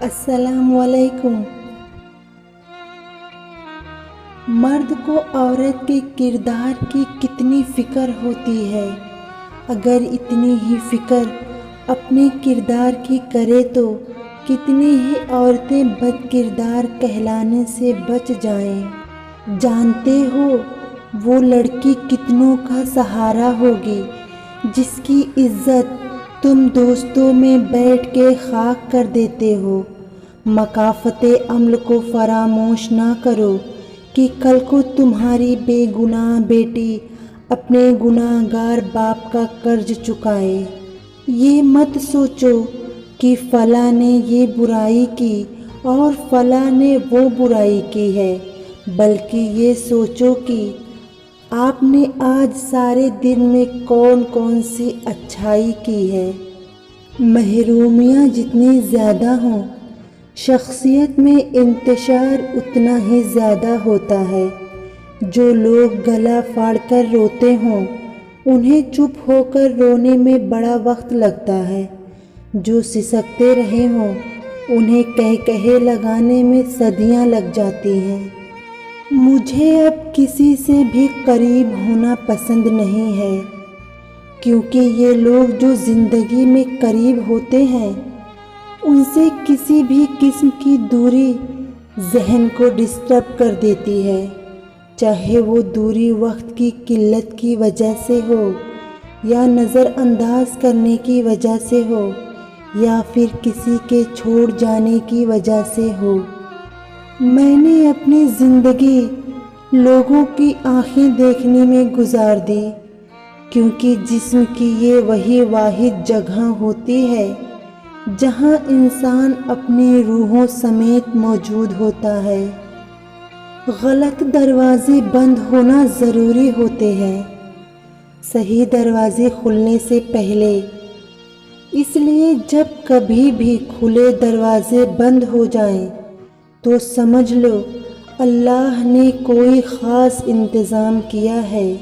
السلام علیکم۔ مرد کو عورت کے کردار کی کتنی فکر ہوتی ہے، اگر اتنی ہی فکر اپنے کردار کی کرے تو کتنی ہی عورتیں بد کردار کہلانے سے بچ جائیں۔ جانتے ہو وہ لڑکی کتنوں کا سہارا ہوگی جس کی عزت تم دوستوں میں بیٹھ کے خاک کر دیتے ہو۔ مکافات عمل کو فراموش نہ کرو کہ کل کو تمہاری بے گناہ بیٹی اپنے گناہ گار باپ کا قرض چکائے۔ یہ مت سوچو کہ فلاں نے یہ برائی کی اور فلاں نے وہ برائی کی ہے، بلکہ یہ سوچو کہ آپ نے آج سارے دن میں کون کون سی اچھائی کی ہے۔ محرومیاں جتنی زیادہ ہوں، شخصیت میں انتشار اتنا ہی زیادہ ہوتا ہے۔ جو لوگ گلا پھاڑ کر روتے ہوں انہیں چپ ہو کر رونے میں بڑا وقت لگتا ہے، جو سسکتے رہے ہوں انہیں کہے لگانے میں صدیاں لگ جاتی ہیں۔ مجھے اب کسی سے بھی قریب ہونا پسند نہیں ہے، کیونکہ یہ لوگ جو زندگی میں قریب ہوتے ہیں ان سے کسی بھی قسم کی دوری ذہن کو ڈسٹرب کر دیتی ہے، چاہے وہ دوری وقت کی قلت کی وجہ سے ہو یا نظر انداز کرنے کی وجہ سے ہو یا پھر کسی کے چھوڑ جانے کی وجہ سے ہو۔ میں نے اپنی زندگی لوگوں کی آنکھیں دیکھنے میں گزار دی، کیونکہ جسم کی یہ وہی واحد جگہ ہوتی ہے جہاں انسان اپنی روحوں سمیت موجود ہوتا ہے۔ غلط دروازے بند ہونا ضروری ہوتے ہیں صحیح دروازے کھلنے سے پہلے، اس لیے جب کبھی بھی کھلے دروازے بند ہو جائیں تو سمجھ لو اللہ نے کوئی خاص انتظام کیا ہے۔